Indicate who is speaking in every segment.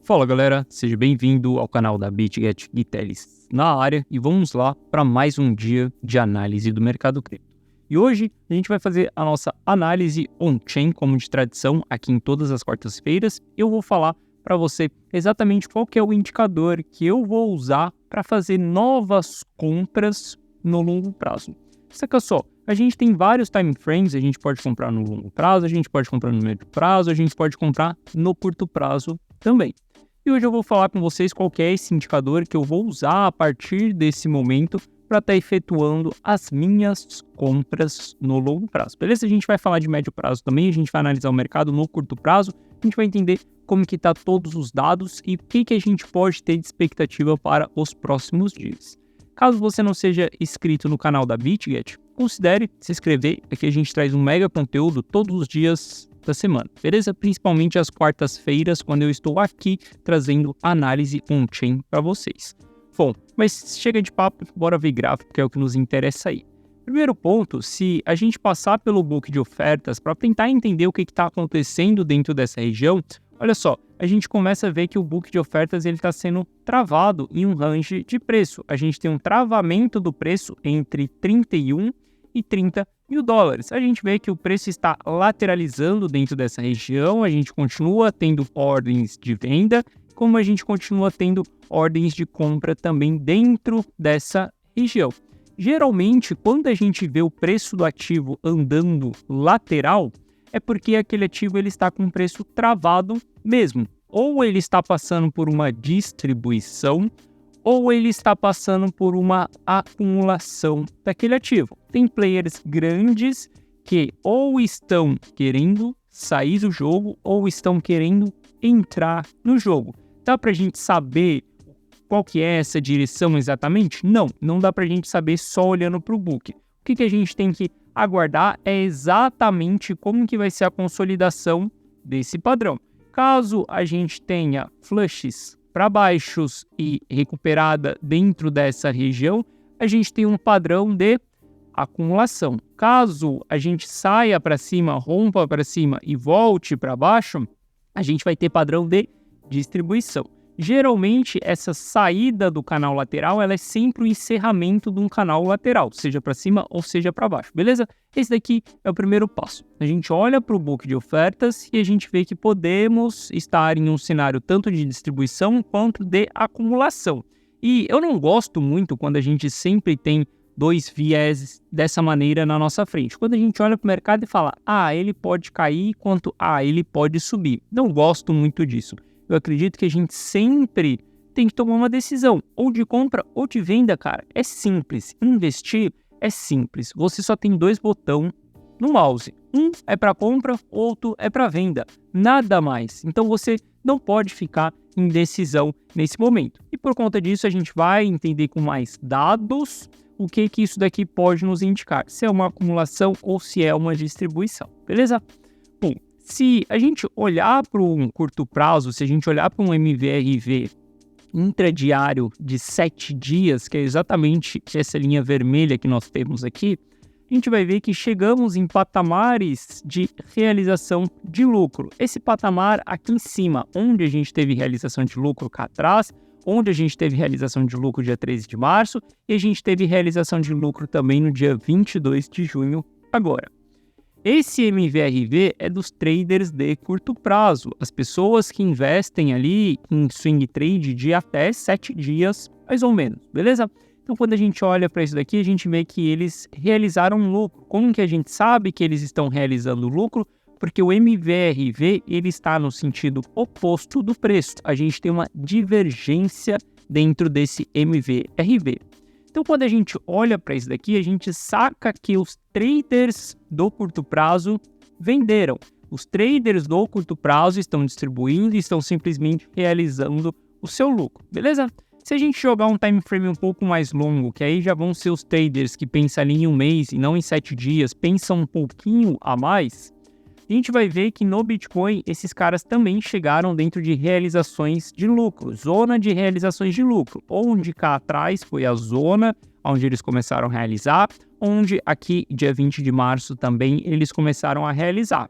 Speaker 1: Fala galera, seja bem-vindo ao canal da BitGet Guiteles na área e vamos lá para mais um dia de análise do mercado cripto. E hoje a gente vai fazer a nossa análise on-chain como de tradição aqui em todas as quartas-feiras. Eu vou falar para você exatamente qual que é o indicador que eu vou usar para fazer novas compras no longo prazo. Saca só, a gente tem vários time frames, a gente pode comprar no longo prazo, a gente pode comprar no médio prazo, a gente pode comprar no curto prazo também. E hoje eu vou falar com vocês qual que é esse indicador que eu vou usar a partir desse momento para estar efetuando as minhas compras no longo prazo. Beleza? A gente vai falar de médio prazo também, a gente vai analisar o mercado no curto prazo, a gente vai entender como que tá todos os dados e o que a gente pode ter de expectativa para os próximos dias. Caso você não seja inscrito no canal da BitGet, considere se inscrever, aqui a gente traz um mega conteúdo todos os dias da semana, beleza? Principalmente às quartas-feiras, quando eu estou aqui trazendo análise on-chain para vocês. Bom, mas chega de papo, bora ver gráfico, que é o que nos interessa aí. Primeiro ponto, se a gente passar pelo book de ofertas para tentar entender o que está acontecendo dentro dessa região, olha só, a gente começa a ver que o book de ofertas está sendo travado em um range de preço. A gente tem um travamento do preço entre 31 e 30 mil dólares. A gente vê que o preço está lateralizando dentro dessa região, a gente continua tendo ordens de venda, como a gente continua tendo ordens de compra também dentro dessa região. Geralmente, quando a gente vê o preço do ativo andando lateral, é porque aquele ativo ele está com preço travado mesmo. Ou ele está passando por uma distribuição, ou ele está passando por uma acumulação daquele ativo. Tem players grandes que ou estão querendo sair do jogo, ou estão querendo entrar no jogo. Dá para a gente saber qual que é essa direção exatamente? Não dá para a gente saber só olhando para o book. O que a gente tem que aguardar é exatamente como que vai ser a consolidação desse padrão. Caso a gente tenha flushes para baixos e recuperada dentro dessa região, a gente tem um padrão de acumulação. Caso a gente saia para cima, rompa para cima e volte para baixo, a gente vai ter padrão de distribuição. Geralmente, essa saída do canal lateral ela é sempre o encerramento de um canal lateral, seja para cima ou seja para baixo, beleza? Esse daqui é o primeiro passo. A gente olha para o book de ofertas e a gente vê que podemos estar em um cenário tanto de distribuição quanto de acumulação. E eu não gosto muito quando a gente sempre tem dois vieses dessa maneira na nossa frente. Quando a gente olha para o mercado e fala, ele pode cair, quanto ele pode subir. Não gosto muito disso. Eu acredito que a gente sempre tem que tomar uma decisão, ou de compra ou de venda, cara. É simples. Investir é simples. Você só tem dois botões no mouse. Um é para compra, outro é para venda. Nada mais. Então você não pode ficar em decisão nesse momento. E por conta disso, a gente vai entender com mais dados o que isso daqui pode nos indicar. Se é uma acumulação ou se é uma distribuição. Beleza? Bom, se a gente olhar para um curto prazo, se a gente olhar para um MVRV intradiário de 7 dias, que é exatamente essa linha vermelha que nós temos aqui, a gente vai ver que chegamos em patamares de realização de lucro. Esse patamar aqui em cima, onde a gente teve realização de lucro cá atrás, onde a gente teve realização de lucro dia 13 de março e a gente teve realização de lucro também no dia 22 de junho agora. Esse MVRV é dos traders de curto prazo, as pessoas que investem ali em swing trade de até 7 dias, mais ou menos, beleza? Então, quando a gente olha para isso daqui, a gente vê que eles realizaram lucro. Como que a gente sabe que eles estão realizando lucro? Porque o MVRV ele está no sentido oposto do preço. A gente tem uma divergência dentro desse MVRV. Então, quando a gente olha para isso daqui, a gente saca que os traders do curto prazo venderam. Os traders do curto prazo estão distribuindo e estão simplesmente realizando o seu lucro, beleza? Se a gente jogar um time frame um pouco mais longo, que aí já vão ser os traders que pensam ali em um mês e não em 7 dias, pensam um pouquinho a mais, a gente vai ver que no Bitcoin esses caras também chegaram dentro de realizações de lucro, zona de realizações de lucro, onde cá atrás foi a zona onde eles começaram a realizar, onde aqui dia 20 de março também eles começaram a realizar.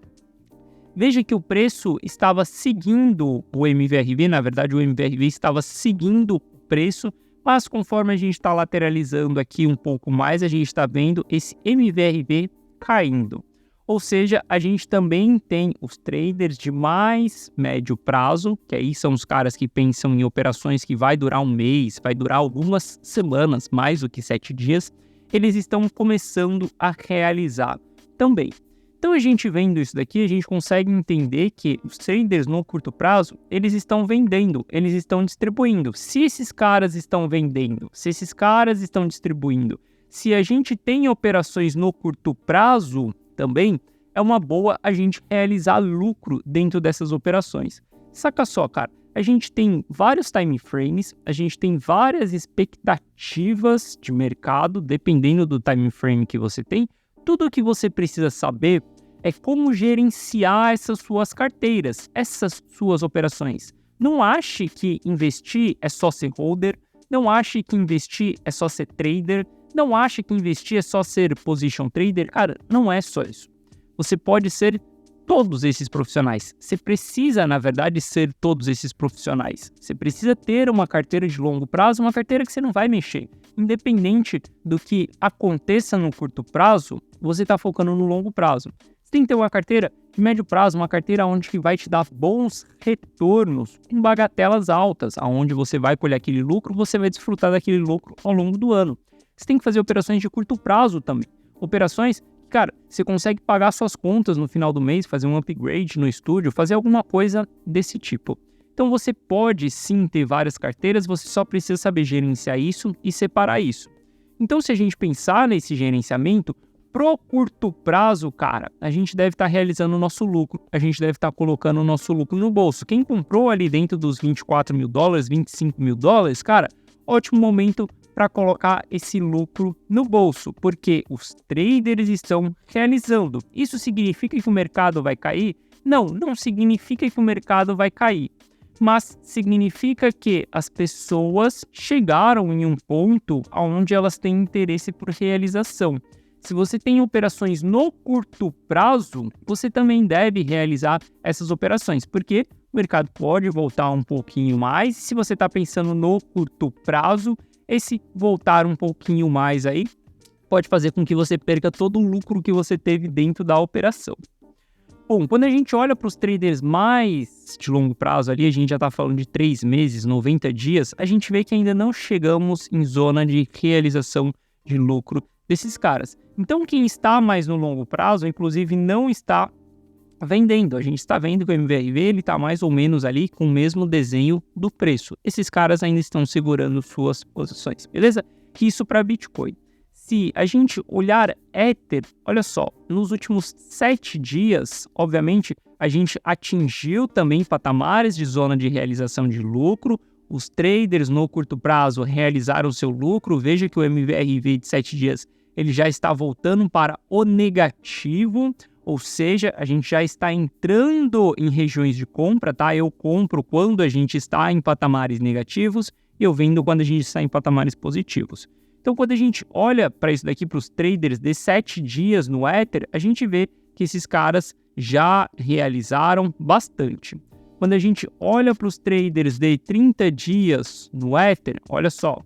Speaker 1: veja que o preço estava seguindo o MVRV, na verdade o MVRV estava seguindo o preço, mas conforme a gente está lateralizando aqui um pouco mais, a gente está vendo esse MVRV caindo. Ou seja, a gente também tem os traders de mais médio prazo, que aí são os caras que pensam em operações que vai durar um mês, vai durar algumas semanas, mais do que 7 dias, eles estão começando a realizar também. Então, a gente vendo isso daqui, a gente consegue entender que os traders no curto prazo, eles estão vendendo, eles estão distribuindo. Se esses caras estão vendendo, se esses caras estão distribuindo, se a gente tem operações no curto prazo, também é uma boa a gente realizar lucro dentro dessas operações. Saca só, cara, a gente tem vários time frames, a gente tem várias expectativas de mercado, dependendo do time frame que você tem. Tudo o que você precisa saber é como gerenciar essas suas carteiras, essas suas operações. Não ache que investir é só ser holder, não ache que investir é só ser trader, não ache que investir é só ser position trader. Cara, não é só isso. Você pode ser todos esses profissionais. Você precisa, na verdade, ser todos esses profissionais. Você precisa ter uma carteira de longo prazo, uma carteira que você não vai mexer. Independente do que aconteça no curto prazo, você está focando no longo prazo. Você tem que ter uma carteira de médio prazo, uma carteira onde que vai te dar bons retornos com bagatelas altas, aonde você vai colher aquele lucro, você vai desfrutar daquele lucro ao longo do ano. Você tem que fazer operações de curto prazo também. Operações, cara, você consegue pagar suas contas no final do mês, fazer um upgrade no estúdio, fazer alguma coisa desse tipo. Então você pode sim ter várias carteiras, você só precisa saber gerenciar isso e separar isso. Então se a gente pensar nesse gerenciamento, pro curto prazo, cara, a gente deve estar realizando o nosso lucro, a gente deve estar colocando o nosso lucro no bolso. Quem comprou ali dentro dos $24 mil, $25 mil, cara, ótimo momento para colocar esse lucro no bolso, porque os traders estão realizando. Isso significa que o mercado vai cair? Não, não significa que o mercado vai cair, mas significa que as pessoas chegaram em um ponto onde elas têm interesse por realização. Se você tem operações no curto prazo, você também deve realizar essas operações, porque o mercado pode voltar um pouquinho mais. Se você está pensando no curto prazo, esse voltar um pouquinho mais aí pode fazer com que você perca todo o lucro que você teve dentro da operação. Bom, quando a gente olha para os traders mais de longo prazo ali, a gente já está falando de 3 meses, 90 dias, a gente vê que ainda não chegamos em zona de realização de lucro desses caras. Então, quem está mais no longo prazo, inclusive, não está vendendo. A gente está vendo que o MVRV ele está mais ou menos ali com o mesmo desenho do preço. Esses caras ainda estão segurando suas posições, beleza? Isso para Bitcoin. Se a gente olhar Ether, olha só, nos últimos 7 dias, obviamente, a gente atingiu também patamares de zona de realização de lucro. Os traders no curto prazo realizaram seu lucro. Veja que o MVRV de 7 dias ele já está voltando para o negativo, ou seja, a gente já está entrando em regiões de compra, tá? Eu compro quando a gente está em patamares negativos e eu vendo quando a gente está em patamares positivos. Então, quando a gente olha para isso daqui, para os traders de 7 dias no Ether, a gente vê que esses caras já realizaram bastante. Quando a gente olha para os traders de 30 dias no Ether, olha só,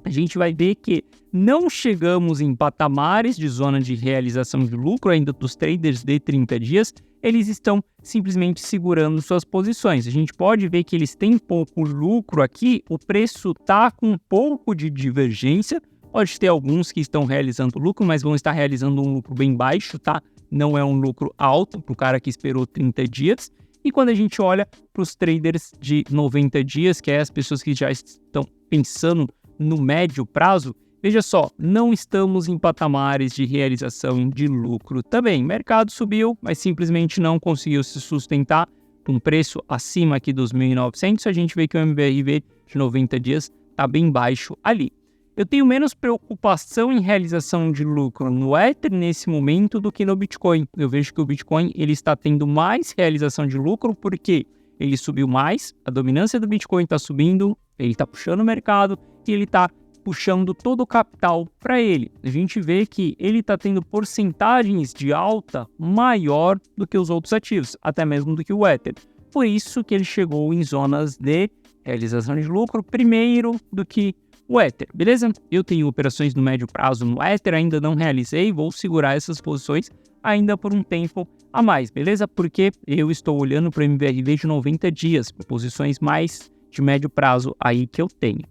Speaker 1: a gente vai ver que não chegamos em patamares de zona de realização de lucro ainda dos traders de 30 dias, eles estão simplesmente segurando suas posições. A gente pode ver que eles têm pouco lucro aqui, o preço está com um pouco de divergência, pode ter alguns que estão realizando lucro, mas vão estar realizando um lucro bem baixo, tá? Não é um lucro alto para o cara que esperou 30 dias. E quando a gente olha para os traders de 90 dias, que é as pessoas que já estão pensando no médio prazo, veja só, não estamos em patamares de realização de lucro também. O mercado subiu, mas simplesmente não conseguiu se sustentar com um preço acima aqui dos 1.900. A gente vê que o MVRV de 90 dias está bem baixo ali. Eu tenho menos preocupação em realização de lucro no Ether nesse momento do que no Bitcoin. Eu vejo que o Bitcoin ele está tendo mais realização de lucro porque ele subiu mais, a dominância do Bitcoin está subindo, ele está puxando o mercado e ele está puxando todo o capital para ele. A gente vê que ele está tendo porcentagens de alta maior do que os outros ativos, até mesmo do que o Ether. Por isso que ele chegou em zonas de realização de lucro primeiro do que o Ether, beleza? Eu tenho operações no médio prazo no Ether, ainda não realizei, vou segurar essas posições ainda por um tempo a mais, beleza? Porque eu estou olhando para o MVRV de 90 dias, posições mais de médio prazo aí que eu tenho.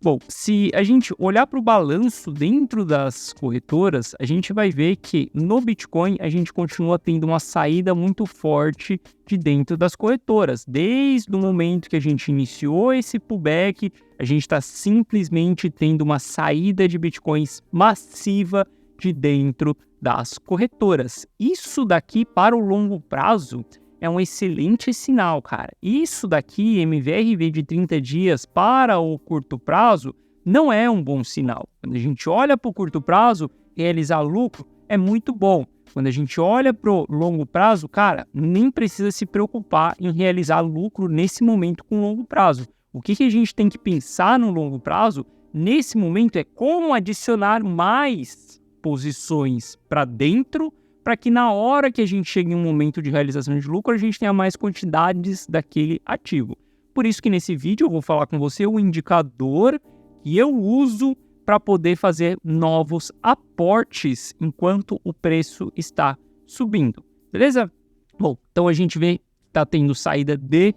Speaker 1: Bom, se a gente olhar para o balanço dentro das corretoras, a gente vai ver que no Bitcoin a gente continua tendo uma saída muito forte de dentro das corretoras. Desde o momento que a gente iniciou esse pullback, a gente está simplesmente tendo uma saída de Bitcoins massiva de dentro das corretoras. Isso daqui para o longo prazo é um excelente sinal, cara. Isso daqui, MVRV de 30 dias para o curto prazo, não é um bom sinal. Quando a gente olha para o curto prazo, realizar lucro é muito bom. Quando a gente olha para o longo prazo, cara, nem precisa se preocupar em realizar lucro nesse momento com longo prazo. O que a gente tem que pensar no longo prazo, nesse momento, é como adicionar mais posições para dentro, para que na hora que a gente chegue em um momento de realização de lucro, a gente tenha mais quantidades daquele ativo. Por isso que nesse vídeo eu vou falar com você o indicador que eu uso para poder fazer novos aportes enquanto o preço está subindo, beleza? Bom, então a gente vê que está tendo saída de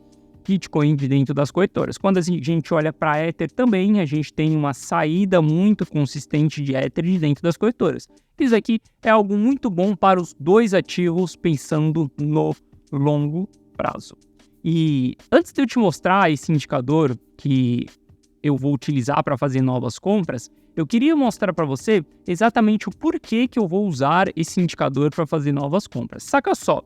Speaker 1: Bitcoin de dentro das corretoras. Quando a gente olha para Ether também, a gente tem uma saída muito consistente de Ether de dentro das corretoras. Isso aqui é algo muito bom para os dois ativos pensando no longo prazo. E antes de eu te mostrar esse indicador que eu vou utilizar para fazer novas compras, eu queria mostrar para você exatamente o porquê que eu vou usar esse indicador para fazer novas compras. Saca só.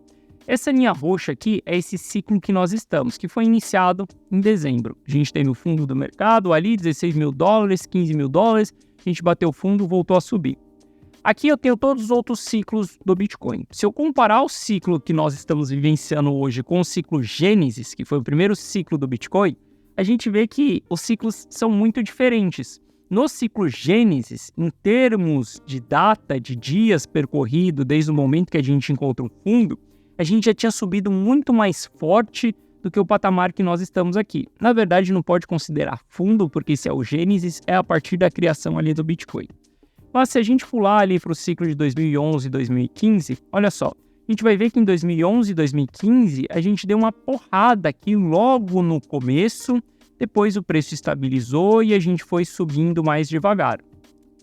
Speaker 1: Essa linha roxa aqui é esse ciclo que nós estamos, que foi iniciado em dezembro. A gente teve o fundo do mercado ali, 16 mil dólares, 15 mil dólares, a gente bateu o fundo, voltou a subir. Aqui eu tenho todos os outros ciclos do Bitcoin. Se eu comparar o ciclo que nós estamos vivenciando hoje com o ciclo Gênesis, que foi o primeiro ciclo do Bitcoin, a gente vê que os ciclos são muito diferentes. No ciclo Gênesis, em termos de data, de dias percorrido, desde o momento que a gente encontra um fundo, a gente já tinha subido muito mais forte do que o patamar que nós estamos aqui. Na verdade, não pode considerar fundo, porque se é o Gênesis, é a partir da criação ali do Bitcoin. Mas se a gente pular ali para o ciclo de 2011 e 2015, olha só, a gente vai ver que em 2011 e 2015 a gente deu uma porrada aqui logo no começo, depois o preço estabilizou e a gente foi subindo mais devagar.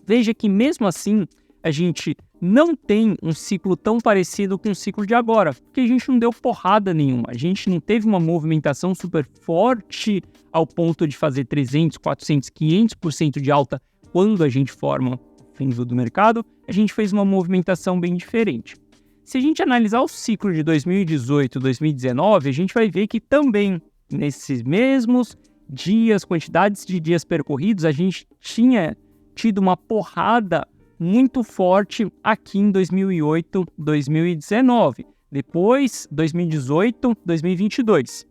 Speaker 1: Veja que mesmo assim, a gente não tem um ciclo tão parecido com o ciclo de agora, porque a gente não deu porrada nenhuma, a gente não teve uma movimentação super forte ao ponto de fazer 300, 400, 500% de alta quando a gente forma o fundo do mercado, a gente fez uma movimentação bem diferente. Se a gente analisar o ciclo de 2018 e 2019, a gente vai ver que também nesses mesmos dias, quantidades de dias percorridos, a gente tinha tido uma porrada muito forte aqui em 2008, 2019. Depois, 2018, 2022.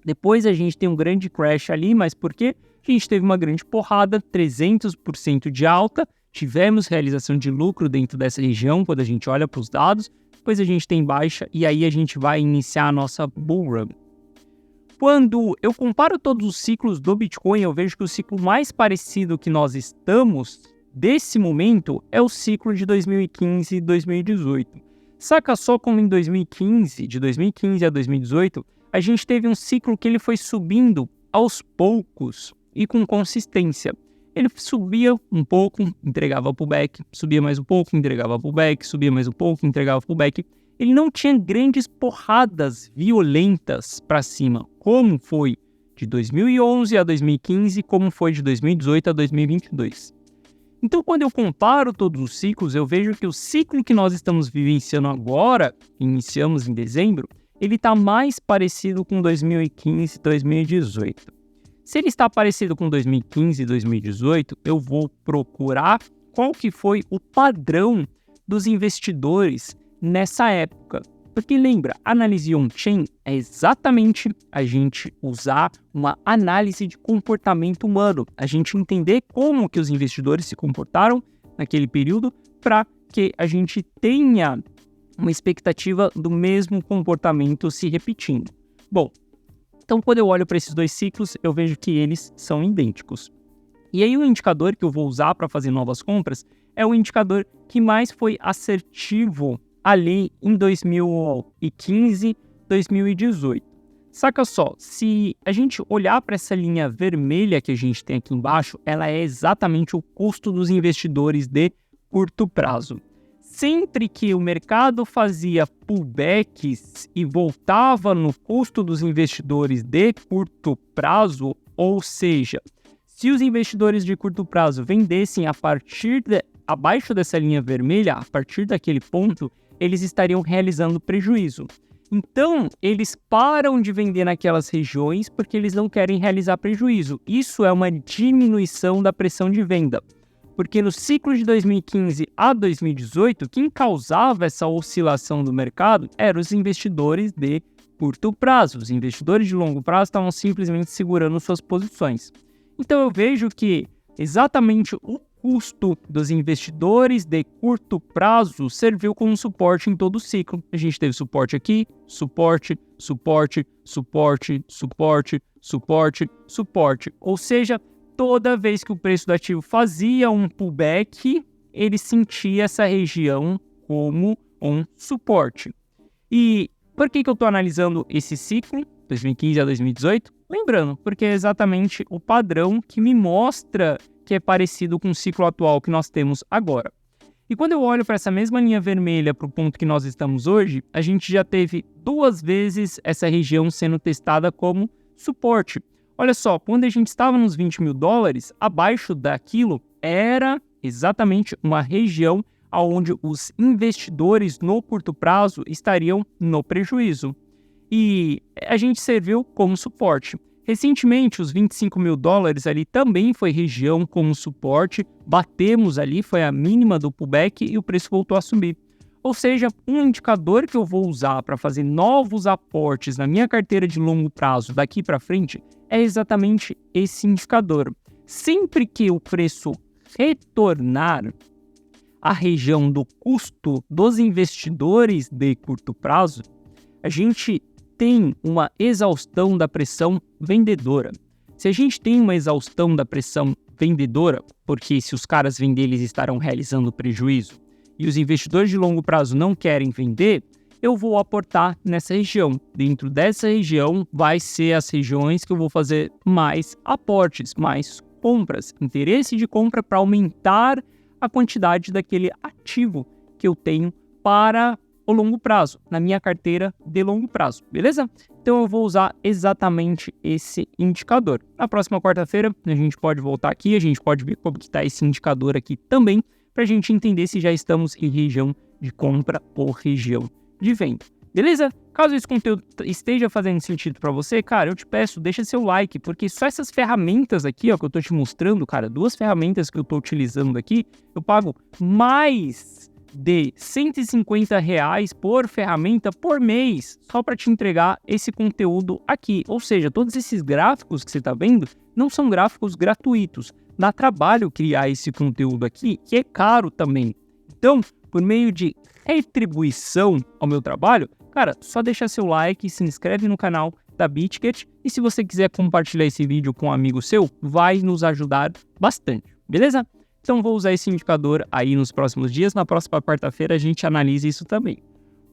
Speaker 1: Depois a gente tem um grande crash ali, mas por quê? A gente teve uma grande porrada, 300% de alta, tivemos realização de lucro dentro dessa região quando a gente olha para os dados, depois a gente tem baixa e aí a gente vai iniciar a nossa bull run. Quando eu comparo todos os ciclos do Bitcoin, eu vejo que o ciclo mais parecido que nós estamos desse momento é o ciclo de 2015 e 2018. Saca só como em 2015, de 2015 a 2018, a gente teve um ciclo que ele foi subindo aos poucos e com consistência. Ele subia um pouco, entregava pullback, subia mais um pouco, entregava pullback, subia mais um pouco, entregava pullback. Ele não tinha grandes porradas violentas para cima, como foi de 2011 a 2015, como foi de 2018 a 2022. Então, quando eu comparo todos os ciclos, eu vejo que o ciclo que nós estamos vivenciando agora, iniciamos em dezembro, ele está mais parecido com 2015 e 2018. Se ele está parecido com 2015 e 2018, eu vou procurar qual que foi o padrão dos investidores nessa época. Porque lembra, análise on-chain é exatamente a gente usar uma análise de comportamento humano, a gente entender como que os investidores se comportaram naquele período para que a gente tenha uma expectativa do mesmo comportamento se repetindo. Bom, então quando eu olho para esses dois ciclos, eu vejo que eles são idênticos. E aí o indicador que eu vou usar para fazer novas compras é o indicador que mais foi assertivo ali em 2015, 2018. Saca só, se a gente olhar para essa linha vermelha que a gente tem aqui embaixo, ela é exatamente o custo dos investidores de curto prazo. Sempre que o mercado fazia pullbacks e voltava no custo dos investidores de curto prazo, ou seja, se os investidores de curto prazo vendessem abaixo dessa linha vermelha, a partir daquele ponto, eles estariam realizando prejuízo. Então, eles param de vender naquelas regiões porque eles não querem realizar prejuízo. Isso é uma diminuição da pressão de venda. Porque no ciclo de 2015 a 2018, quem causava essa oscilação do mercado eram os investidores de curto prazo. Os investidores de longo prazo estavam simplesmente segurando suas posições. Então eu vejo que exatamente o custo dos investidores de curto prazo serviu como suporte em todo o ciclo. A gente teve suporte aqui, suporte, suporte, suporte, suporte, suporte, suporte. Ou seja, toda vez que o preço do ativo fazia um pullback, ele sentia essa região como um suporte. E por que eu estou analisando esse ciclo, 2015 a 2018? Lembrando, porque é exatamente o padrão que me mostra que é parecido com o ciclo atual que nós temos agora. E quando eu olho para essa mesma linha vermelha para o ponto que nós estamos hoje, a gente já teve 2 vezes essa região sendo testada como suporte. Olha só, quando a gente estava nos 20 mil dólares, abaixo daquilo era exatamente uma região onde os investidores no curto prazo estariam no prejuízo. E a gente serviu como suporte. Recentemente, os 25 mil dólares ali também foi região como suporte, batemos ali, foi a mínima do pullback e o preço voltou a subir. Ou seja, um indicador que eu vou usar para fazer novos aportes na minha carteira de longo prazo daqui para frente é exatamente esse indicador. Sempre que o preço retornar à região do custo dos investidores de curto prazo, a gente tem uma exaustão da pressão vendedora. Se a gente tem uma exaustão da pressão vendedora, porque se os caras venderem, eles estarão realizando prejuízo, e os investidores de longo prazo não querem vender, eu vou aportar nessa região. Dentro dessa região vai ser as regiões que eu vou fazer mais aportes, mais compras, interesse de compra para aumentar a quantidade daquele ativo que eu tenho para o longo prazo, na minha carteira de longo prazo, beleza? Então eu vou usar exatamente esse indicador. Na próxima quarta-feira a gente pode voltar aqui, a gente pode ver como que está esse indicador aqui também, para a gente entender se já estamos em região de compra ou região de venda, beleza? Caso esse conteúdo esteja fazendo sentido para você, cara, eu te peço, deixa seu like, porque só essas ferramentas aqui, ó, que eu tô te mostrando, cara, 2 ferramentas que eu tô utilizando aqui, eu pago mais de R$150 por ferramenta por mês, só para te entregar esse conteúdo aqui. Ou seja, todos esses gráficos que você está vendo não são gráficos gratuitos. Dá trabalho criar esse conteúdo aqui, que é caro também. Então, por meio de retribuição ao meu trabalho, cara, só deixa seu like, se inscreve no canal da BitGet e se você quiser compartilhar esse vídeo com um amigo seu, vai nos ajudar bastante, beleza? Então vou usar esse indicador aí nos próximos dias, na próxima quarta-feira a gente analisa isso também.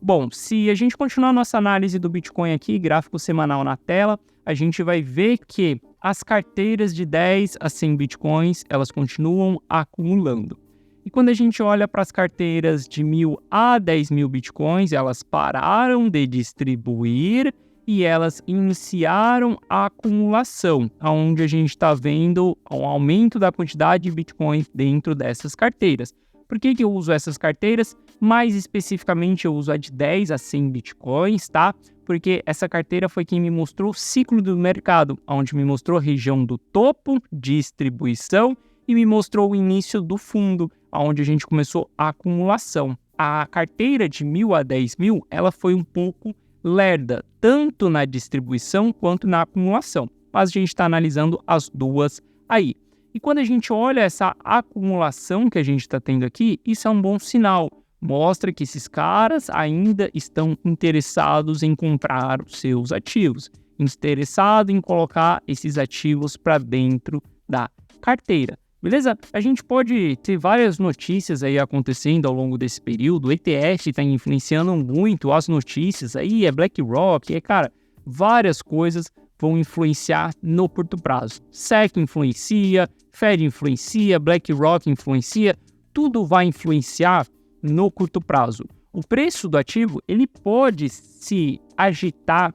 Speaker 1: Bom, se a gente continuar nossa análise do Bitcoin aqui, gráfico semanal na tela, a gente vai ver que as carteiras de 10 a 100 Bitcoins, elas continuam acumulando. E quando a gente olha para as carteiras de 1.000 a 10.000 Bitcoins, elas pararam de distribuir e elas iniciaram a acumulação, onde a gente está vendo um aumento da quantidade de Bitcoin dentro dessas carteiras. Por que eu uso essas carteiras? Mais especificamente, eu uso a de 10 a 100 Bitcoins, tá? Porque essa carteira foi quem me mostrou o ciclo do mercado, onde me mostrou a região do topo, distribuição, e me mostrou o início do fundo, onde a gente começou a acumulação. a carteira de 1.000 a 10.000, ela foi um pouco lerda, tanto na distribuição quanto na acumulação. Mas a gente está analisando as duas aí. E quando a gente olha essa acumulação que a gente está tendo aqui, isso é um bom sinal. Mostra que esses caras ainda estão interessados em comprar os seus ativos, interessados em colocar esses ativos para dentro da carteira. Beleza? A gente pode ter várias notícias aí acontecendo ao longo desse período. O ETF está influenciando muito as notícias aí, é BlackRock, cara, várias coisas vão influenciar no curto prazo. SEC influencia, Fed influencia, BlackRock influencia, tudo vai influenciar no curto prazo. O preço do ativo, ele pode se agitar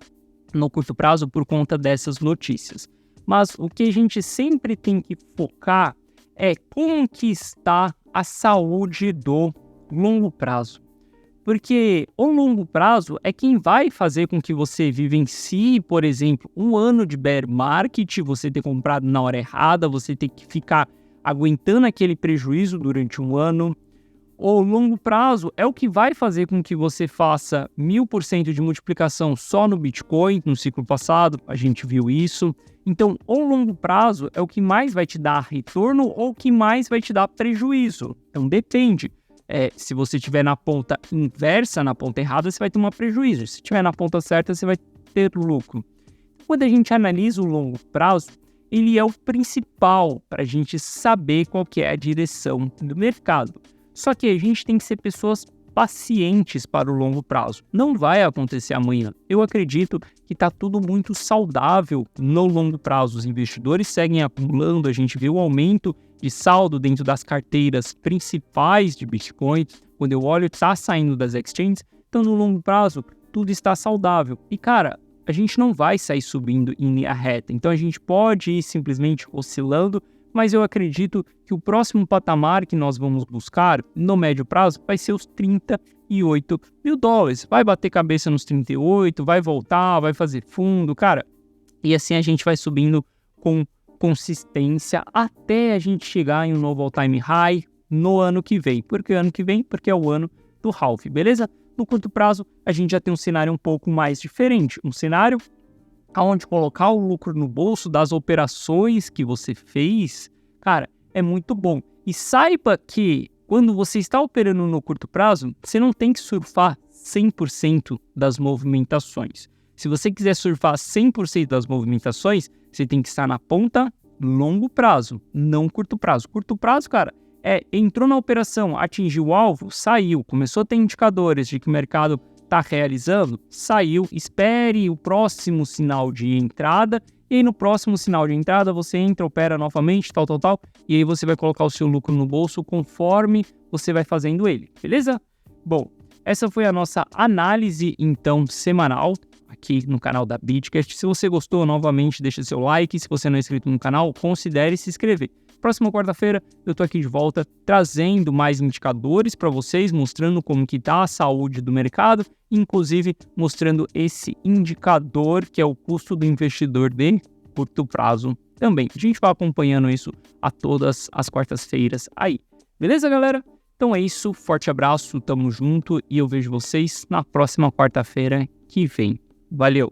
Speaker 1: no curto prazo por conta dessas notícias. Mas o que a gente sempre tem que focar é como que está a saúde do longo prazo. Porque o longo prazo é quem vai fazer com que você vivencie, por exemplo, um ano de bear market, você ter comprado na hora errada, você ter que ficar aguentando aquele prejuízo durante um ano. O longo prazo é o que vai fazer com que você faça 1000% de multiplicação só no Bitcoin, no ciclo passado, a gente viu isso. Então, o longo prazo é o que mais vai te dar retorno ou o que mais vai te dar prejuízo. Então, depende. Se você estiver na ponta inversa, na ponta errada, você vai ter um prejuízo. Se estiver na ponta certa, você vai ter lucro. Quando a gente analisa o longo prazo, ele é o principal para a gente saber qual que é a direção do mercado. Só que a gente tem que ser pessoas pacientes para o longo prazo. Não vai acontecer amanhã. Eu acredito que está tudo muito saudável no longo prazo. Os investidores seguem acumulando, a gente vê o aumento de saldo dentro das carteiras principais de Bitcoin. Quando eu olho, está saindo das exchanges. Então, no longo prazo, tudo está saudável. E, cara, a gente não vai sair subindo em linha reta. Então, a gente pode ir simplesmente oscilando, mas eu acredito que o próximo patamar que nós vamos buscar no médio prazo vai ser os 38 mil dólares. Vai bater cabeça nos 38, vai voltar, vai fazer fundo, cara. E assim a gente vai subindo com consistência até a gente chegar em um novo all-time high no ano que vem. Por que ano que vem? Porque é o ano do halving, beleza? No curto prazo, a gente já tem um cenário um pouco mais diferente. Um cenário onde colocar o lucro no bolso das operações que você fez, cara, é muito bom. E saiba que quando você está operando no curto prazo, você não tem que surfar 100% das movimentações. Se você quiser surfar 100% das movimentações, você tem que estar na ponta longo prazo, não curto prazo. Curto prazo, cara, entrou na operação, atingiu o alvo, saiu, começou a ter indicadores de que o mercado está realizando, saiu, espere o próximo sinal de entrada, e aí no próximo sinal de entrada você entra, opera novamente, tal, e aí você vai colocar o seu lucro no bolso conforme você vai fazendo ele, beleza? Bom, essa foi a nossa análise, então, semanal, aqui no canal da Bitcast. Se você gostou, novamente, deixa seu like, se você não é inscrito no canal, considere se inscrever. Próxima quarta-feira eu tô aqui de volta trazendo mais indicadores para vocês, mostrando como que tá a saúde do mercado, inclusive mostrando esse indicador que é o custo do investidor de curto prazo também. A gente vai acompanhando isso a todas as quartas-feiras aí. Beleza, galera? Então é isso, forte abraço, tamo junto e eu vejo vocês na próxima quarta-feira que vem. Valeu!